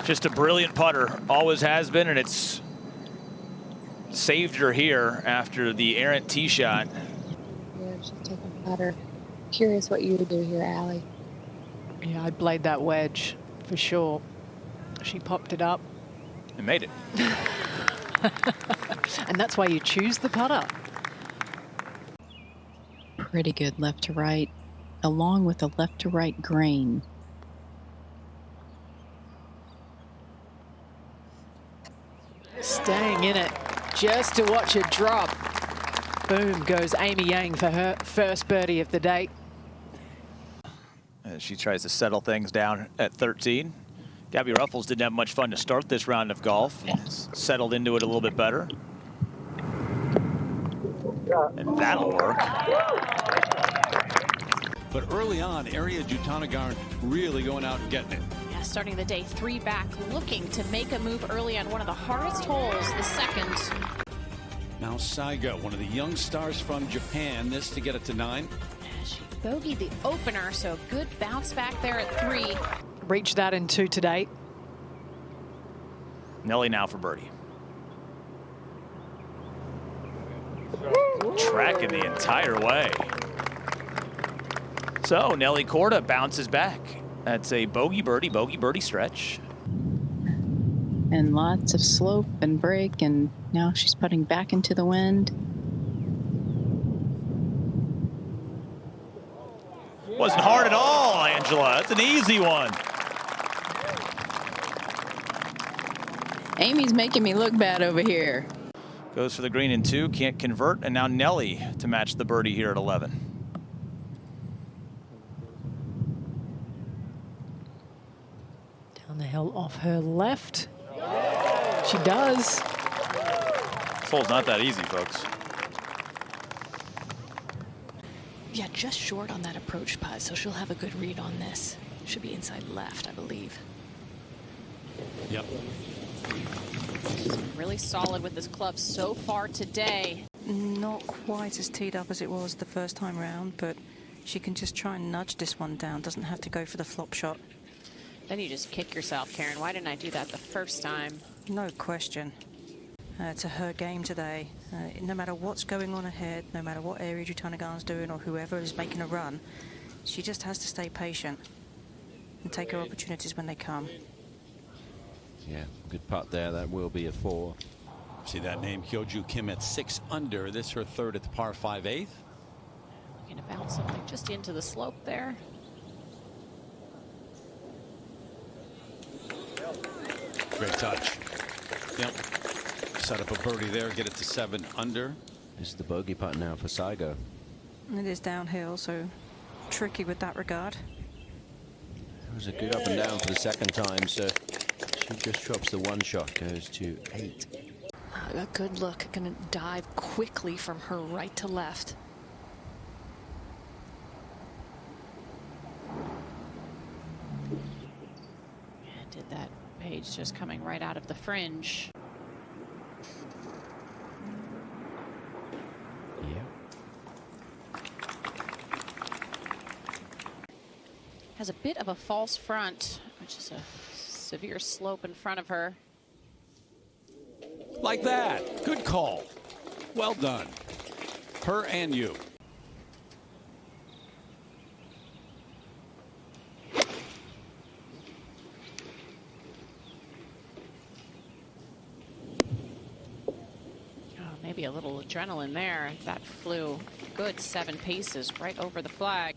Just a brilliant putter, always has been, and it's saved her here after the errant tee shot. Yeah, she's taking putter. Curious what you would do here, Allie. Yeah, I'd blade that wedge for sure. She popped it up. And made it. And that's why you choose the putter. Pretty good left to right, along with a left to right grain. Staying in it just to watch it drop. Boom goes Amy Yang for her first birdie of the day. As she tries to settle things down at 13. Gabby Ruffles didn't have much fun to start this round of golf. Settled into it a little bit better. And that'll work. But early on, Area Jutanagarn really going out and getting it. Yeah, starting the day 3 back, looking to make a move early on one of the hardest holes, the second. Now Saigo, one of the young stars from Japan, this to get it to 9. She bogeyed the opener, so good bounce back there at 3. Reached that in 2 today. Nelly now for birdie. Tracking the entire way. So Nelly Korda bounces back. That's a bogey birdie stretch. And lots of slope and break, and now she's putting back into the wind. Wasn't hard at all, Angela. That's an easy one. Amy's making me look bad over here. Goes for the green in 2, can't convert, and now Nelly to match the birdie here at 11. Down the hill off her left. She does. This hole's not that easy, folks. Yeah, just short on that approach putt, so she'll have a good read on this. Should be inside left, I believe. Yep. Really solid with this club so far today. Not quite as teed up as it was the first time round, but she can just try and nudge this one down. Doesn't have to go for the flop shot. Then you just kick yourself, Karen. Why didn't I do that the first time? No question. To her game today, no matter what's going on ahead, no matter what Area Jutanagarn's doing or whoever is making a run, she just has to stay patient and take her opportunities when they come. Yeah, good putt there. That will be a 4. See that name, Hyoju Kim at 6 under. This her third at the par 5/8. Looking to bounce something just into the slope there. Great touch. Yep. Set up a birdie there, get it to 7 under. This is the bogey putt now for Saigo. It is downhill, so tricky with that regard. It was a good up and down for the second time, so she just drops the 1 shot, goes to 8. A good look, gonna dive quickly from her right to left. Did that page just coming right out of the fringe. Yeah. Has a bit of a false front, which is a severe slope in front of her. Like that. Good call. Well done. Her and you. Maybe a little adrenaline there. That flew good 7 paces right over the flag.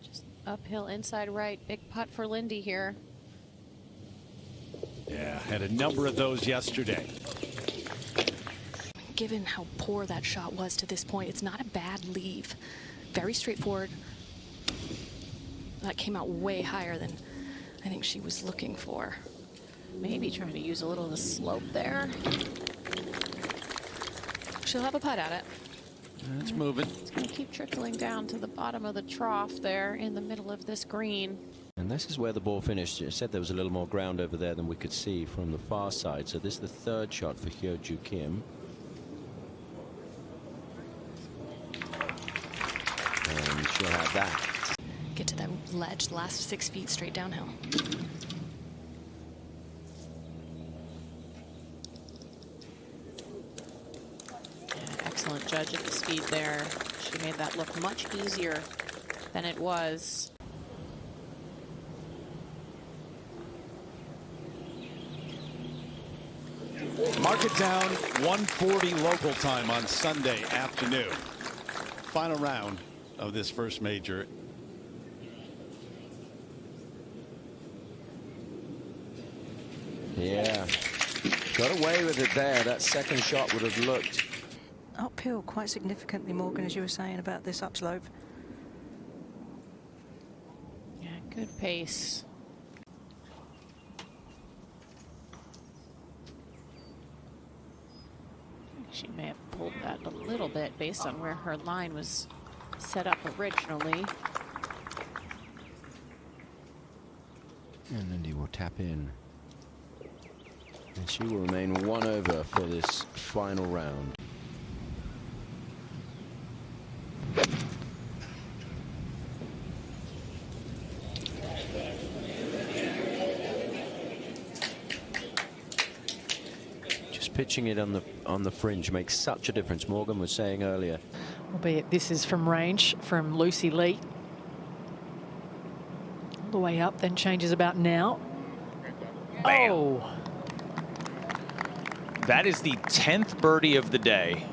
Just uphill inside right. Big putt for Lindy here. Yeah, had a number of those yesterday. Given how poor that shot was to this point, it's not a bad leave. Very straightforward. That came out way higher than I think she was looking for. Maybe trying to use a little of the slope there. She'll have a putt at it. It's moving. It's going to keep trickling down to the bottom of the trough there in the middle of this green. And this is where the ball finished. I said there was a little more ground over there than we could see from the far side. So this is the 3rd shot for Hyoju Kim. And she'll have that. Get to that ledge, last 6 feet straight downhill. excellent judge of the speed there. She made that look much easier than it was. Mark it down, 1:40 local time on Sunday afternoon. Final round of this first major. Yeah, got away with it there. That second shot would have looked Uphill quite significantly, Morgan, as you were saying about this upslope. Yeah, good pace. She may have pulled that a little bit based on where her line was set up originally. And Lindy will tap in. And she will remain 1 over for this final round. Just pitching it on the fringe makes such a difference. Morgan was saying earlier. Albeit this is from range from Lucy Lee. All the way up, then changes about now. Bam. Oh. That is the 10th birdie of the day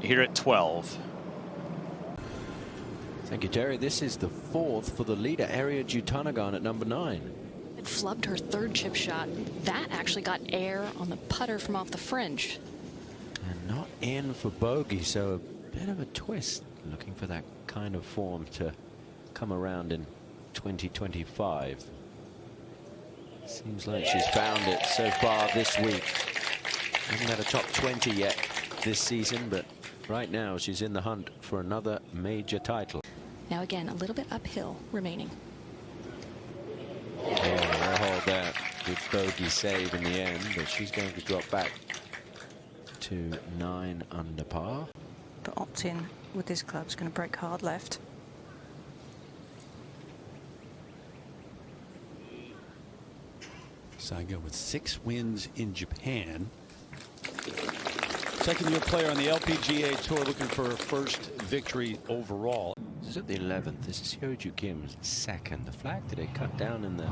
here at 12. Thank you, Terry. This is the 4th for the leader, Arya Jutanagan, at number 9. It flubbed her third chip shot. That actually got air on the putter from off the fringe. And not in for bogey, so a bit of a twist. Looking for that kind of form to come around in 2025. Seems like she's found it so far this week. Hasn't had a top 20 yet this season, but right now she's in the hunt for another major title. Now again, a little bit uphill remaining. Yeah, they'll hold that. Good bogey save in the end, but she's going to drop back to 9 under par. But opt-in with this club is going to break hard left. Saigo with 6 wins in Japan. Second-year player on the LPGA Tour, looking for her first victory overall. This is at the 11th. This is Hyo-Joo Kim's second. The flag today cut down in the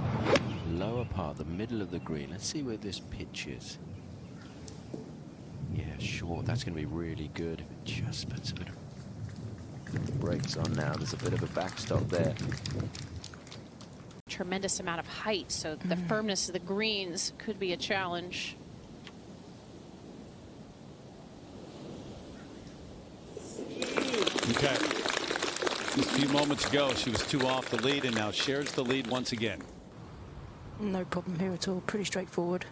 lower part, the middle of the green. Let's see where this pitch is. Yeah, short. That's going to be really good. It just puts a bit of brakes on now. There's a bit of a backstop there. Tremendous amount of height, so the firmness of the greens could be a challenge. Okay. Just a few moments ago, she was 2 off the lead and now shares the lead once again. No problem here at all. Pretty straightforward.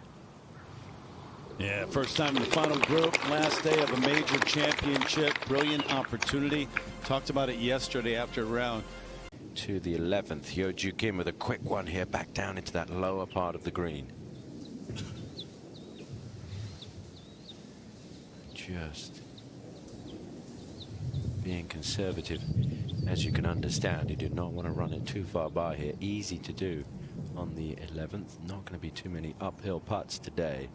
Yeah, first time in the final group, last day of a major championship. Brilliant opportunity. Talked about it yesterday after a round. To the 11th, Hyo-Joo Kim with a quick one here, back down into that lower part of the green. Just being conservative, as you can understand. You do not want to run it too far by here. Easy to do on the 11th. Not going to be too many uphill putts today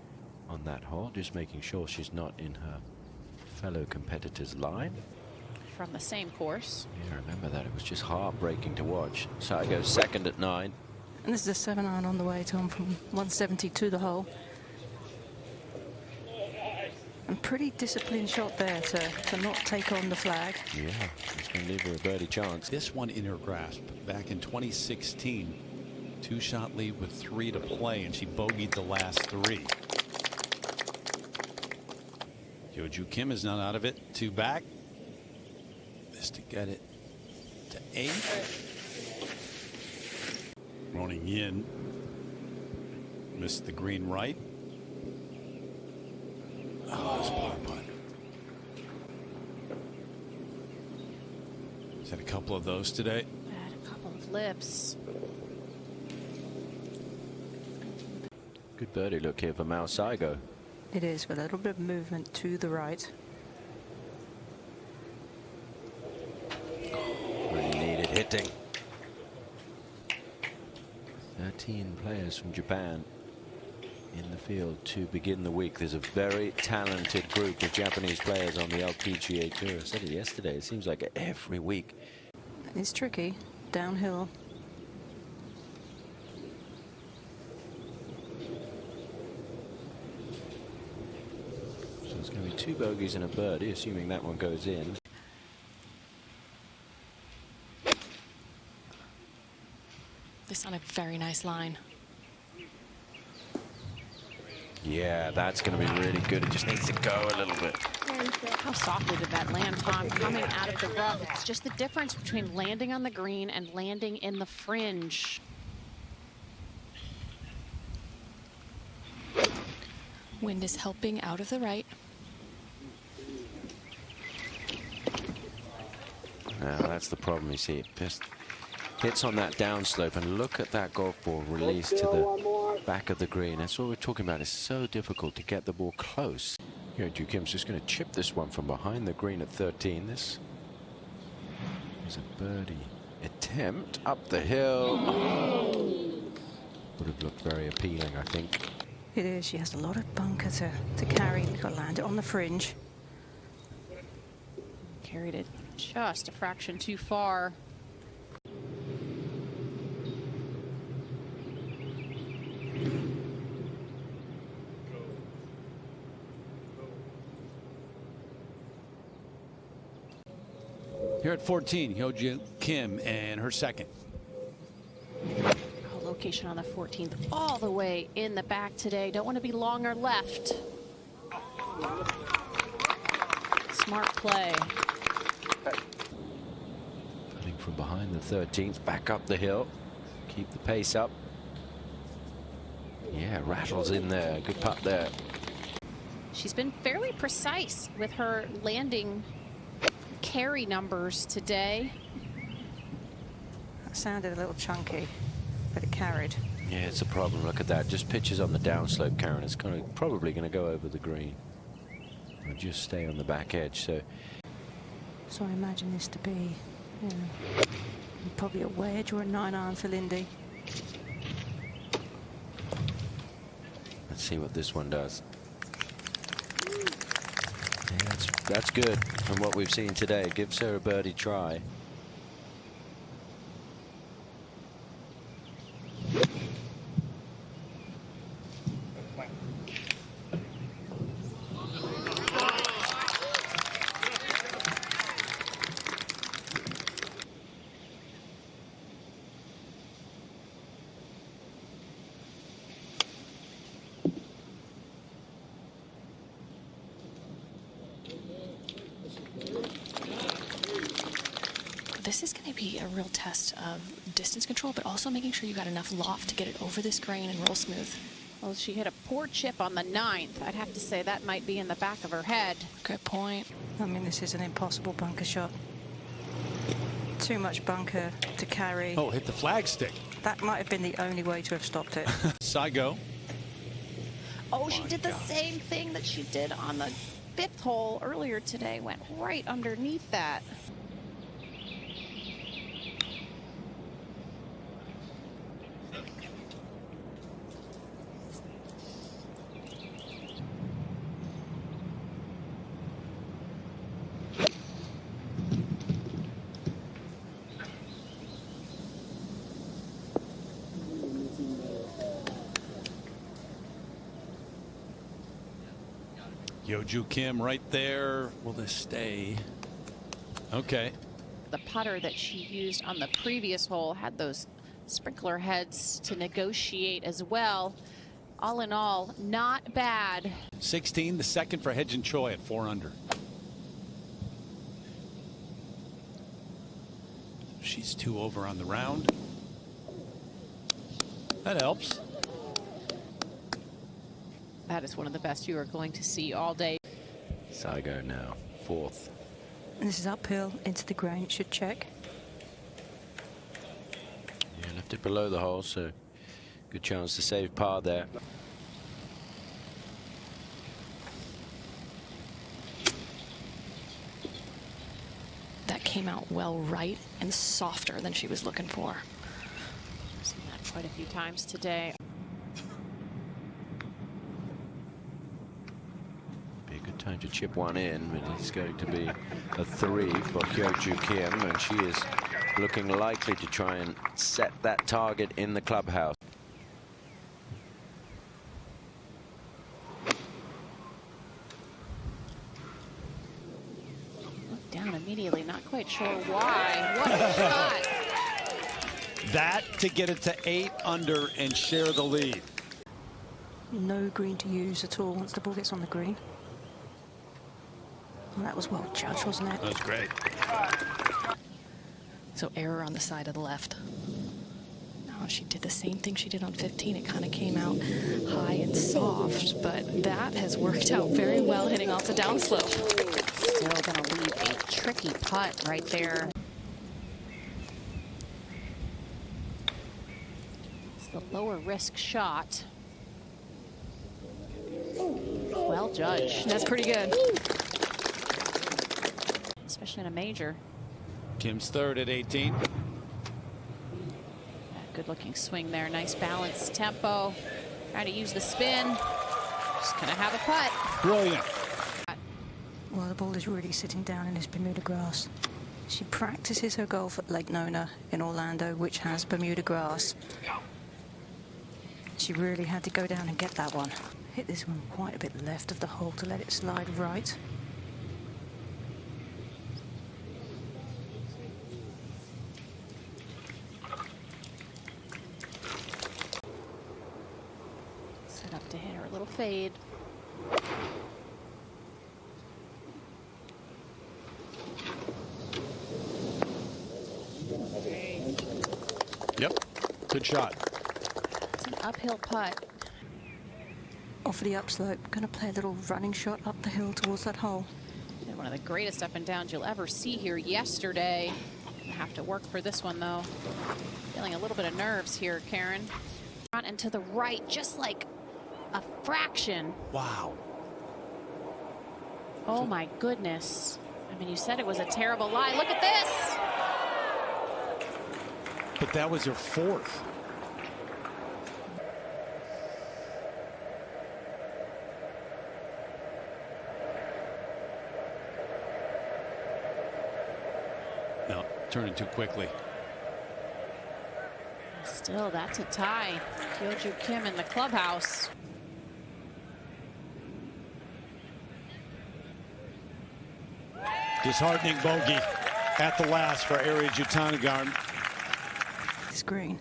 on that hole. Just making sure she's not in her fellow competitor's line. From the same course. Yeah, remember that. It was just heartbreaking to watch. So I go second at 9. And this is a 7-iron on the way, Tom, from 170 to the hole. And pretty disciplined shot there to not take on the flag. Yeah, it's going to leave her a birdie chance. This one in her grasp back in 2016. 2-shot lead with 3 to play, and she bogeyed the last 3. Hyo-Joo Kim is not out of it. 2 back. This to get it to 8. Roning Yin missed the green right. Oh, that's a par putt. He's had a couple of those today. Had a couple of lips. Good birdie look here for Mao Saigo. It is, with a little bit of movement to the right. Really needed hitting. 13 players from Japan in the field to begin the week. There's a very talented group of Japanese players on the LPGA Tour. I said it yesterday. It seems like every week. It's tricky. Downhill. So it's going to be 2 bogeys and a birdie, assuming that one goes in. This on a very nice line. Yeah, that's going to be really good. It just needs to go a little bit. How softly did that land, Tom? Coming out of the rough. It's just the difference between landing on the green and landing in the fringe. Wind is helping out of the right. Now, that's the problem, you see. It just hits on that downslope, and look at that golf ball released to the back of the green. That's what we're talking about. It's so difficult to get the ball close. Here, Ju Kim's just going to chip this one from behind the green at 13. This is a birdie attempt up the hill. Oh. Would have looked very appealing, I think. It is. She has a lot of bunker to carry. You've got to land it on the fringe. Carried it just a fraction too far. Here at 14, Hyo Kim and her second. Location on the 14th, all the way in the back today. Don't want to be long or left. Smart play. Putting from behind the 13th, back up the hill. Keep the pace up. Yeah, rattles in there. Good putt there. She's been fairly precise with her landing carry numbers today. That sounded a little chunky, but it carried. Yeah, it's a problem. Look at that. Just pitches on the downslope, Karen. It's probably going to go over the green. Or just stay on the back edge. So I imagine this to be, you know, probably a wedge or a 9-iron for Lindy. let's see what this one does. Yeah, that's good from what we've seen today. Gives her a birdie try. This is going to be a real test of distance control, but also making sure you got enough loft to get it over this grain and roll smooth. Well, she hit a poor chip on the 9th. I'd have to say that might be in the back of her head. Good point. I mean, this is an impossible bunker shot. Too much bunker to carry. Oh, hit the flag stick. That might have been the only way to have stopped it. Saigo. Oh, she did the same thing that she did on the 5th hole earlier today. Went right underneath that. Yeoju Kim right there. Will this stay? Okay. The putter that she used on the previous hole had those sprinkler heads to negotiate as well. All in all, not bad. 16, the second for Hedge and Choi at 4 under. She's 2 over on the round. That helps. That is one of the best you are going to see all day. Saigo now, 4th. And this is uphill into the grain. It should check. Yeah, left it below the hole, so good chance to save par there. That came out well right and softer than she was looking for. I've seen that quite a few times today. trying to chip one in, but it's going to be a 3 for Hyo-Joo Kim, and she is looking likely to try and set that target in the clubhouse. Looked down immediately, not quite sure why. What a shot! That to get it to 8 under and share the lead. No green to use at all once the ball gets on the green. Well, that was well judged, wasn't it? That was great. So error on the side of the left. No, she did the same thing she did on 15. It kind of came out high and soft, but that has worked out very well hitting off the downslope. Still going to leave a tricky putt right there. It's the lower risk shot. Well judged. That's pretty good. Especially in a major. Kim's third at 18. Good looking swing there. Nice balance, tempo. Trying to use the spin. Just going to have a putt. Brilliant. Well, the ball is really sitting down in this Bermuda grass. She practices her golf at Lake Nona in Orlando, which has Bermuda grass. She really had to go down and get that one. Hit this one quite a bit left of the hole to let it slide right. Set up to hit her little fade. Yep. Good shot. It's an uphill putt. Off of the upslope, going to play a little running shot up the hill towards that hole. And one of the greatest up and downs you'll ever see here yesterday. Gonna have to work for this one though. Feeling a little bit of nerves here, Karen. Front and to the right, just like a fraction. Wow. Oh my goodness. I mean, you said it was a terrible lie. Look at this. But that was her fourth. No, turning too quickly. Still, that's a tie. Hyo-Joo Kim in the clubhouse. Disheartening bogey at the last for Area Jutanagarn. This green.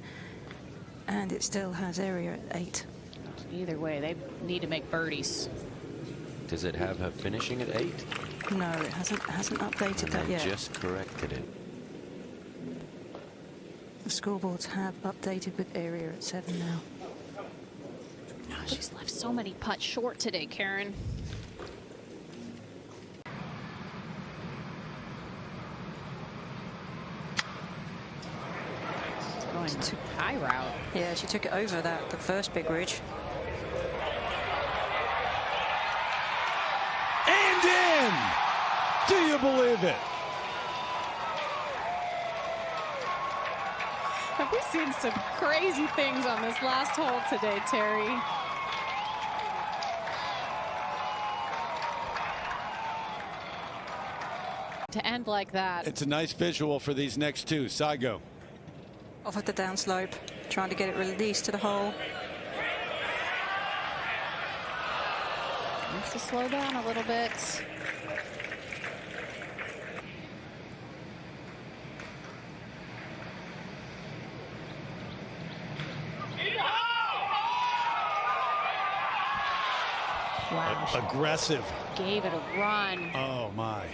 And it still has area at 8. Either way, they need to make birdies. Does it have her finishing at 8? No, it hasn't updated And that they yet. just corrected it. The scoreboards have updated with area at 7 now. She's left so many putts short today, Karen. Going to high route. Yeah, she took it over the first big ridge. And in! Do you believe it? Have we seen some crazy things on this last hole today, Terry? To end like that. It's a nice visual for these next two. Saigo. Off at the downslope, trying to get it released to the hole. Needs to slow down a little bit. Wow. Aggressive. Gave it a run. Oh, my.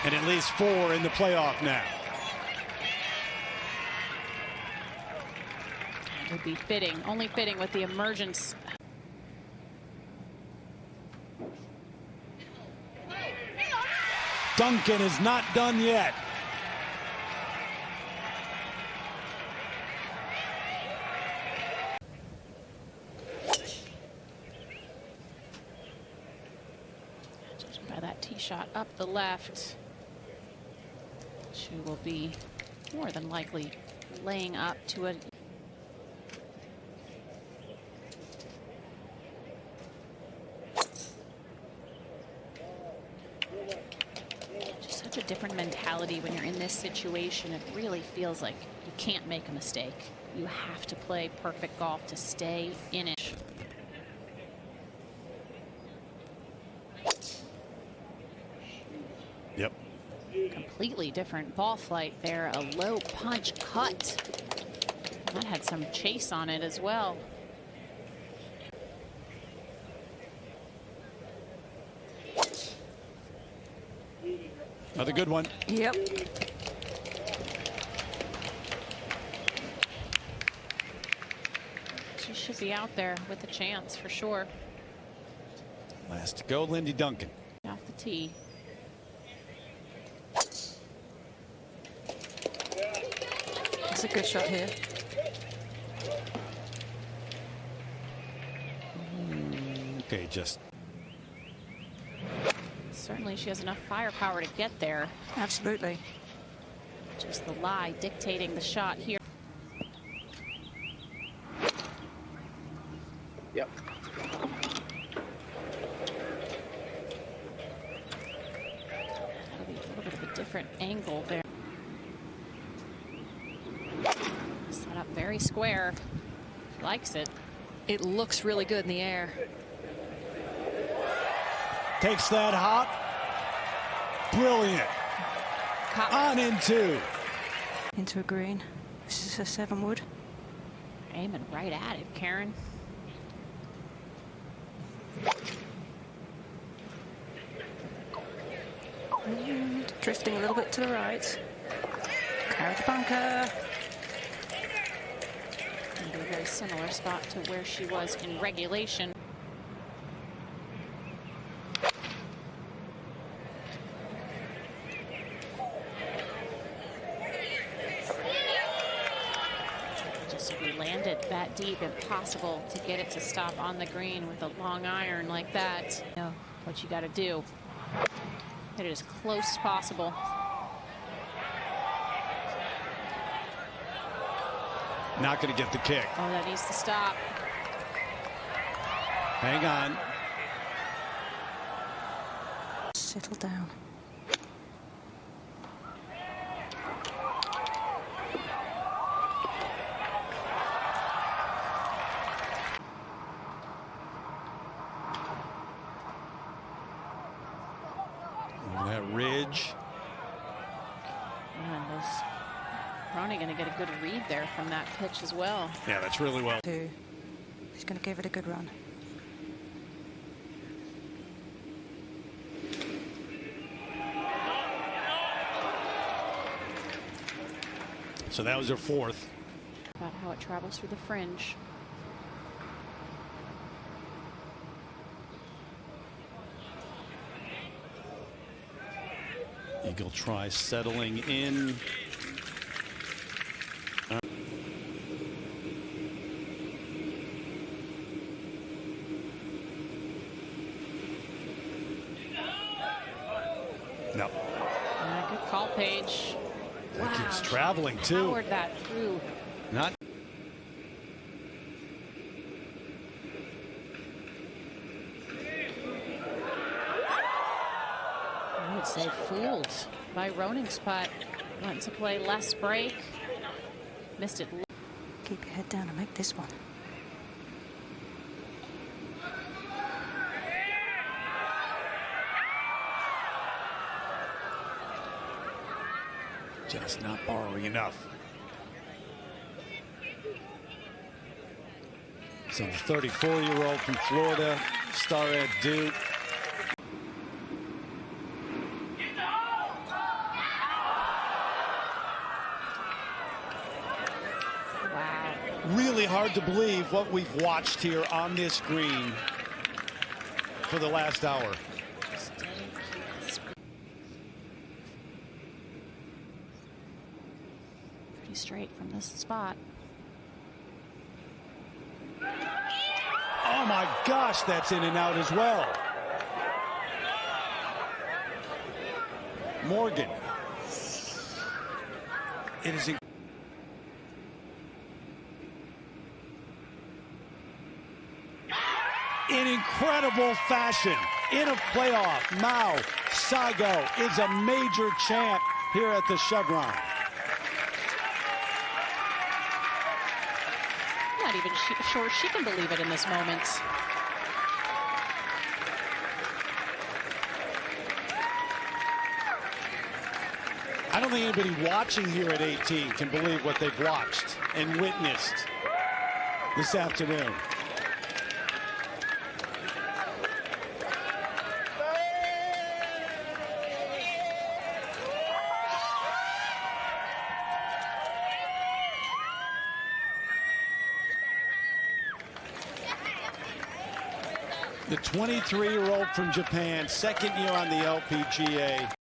And at least 4 in the playoff now. It would be fitting, only fitting with the emergence. Duncan is not done yet. Judging by that tee shot up the left, she will be more than likely laying up to a just such a different mentality when you're in this situation. It really feels like you can't make a mistake. You have to play perfect golf to stay in it. Yep. Completely different ball flight there. A low punch cut. That had some chase on it as well. Another good one. Yep. She should be out there with a chance for sure. Last to go, Lindy Duncan. Off the tee. That's a good shot here. Okay, just Certainly she has enough firepower to get there. Absolutely. Just the lie dictating the shot here. Yep. That'll be a little bit of a different angle there. Set up very square. She likes it. It looks really good in the air. takes that hop. Brilliant. On in two. Into a green. This is a 7 wood. Aiming right at it, Karen. Drifting a little bit to the right. Carry the bunker. It'll be a very similar spot to where she was in regulation. Just if we landed that deep, impossible to get it to stop on the green with a long iron like that. You know what you got to do. Hit it as close as possible. Not going to get the kick. Oh, that needs to stop. Hang on. Settle down. That ridge. And those Ronnie going to get a good read there from that pitch as well. Yeah, that's really well. He's going to give it a good run. So that was her fourth. About how it travels through the fringe. Eagle try settling in. No. Good call, Paige. That keeps traveling too. Powered that through. Not. I would say fooled by Roning's putt. Wanting to play less break. Missed it. Keep your head down and make this one. Just not borrowing enough. So the 34-year-old from Florida, star at Duke. Wow. Really hard to believe what we've watched here on this green for the last hour. Pretty straight from this spot. Oh my gosh, that's in and out as well. Morgan. It is. incredible fashion. In a playoff, Mao Saigo is a major champ here at the Chevron. Not even sure she can believe it in this moment. I don't think anybody watching here at 18 can believe what they've watched and witnessed this afternoon. The 23-year-old from Japan, second year on the LPGA.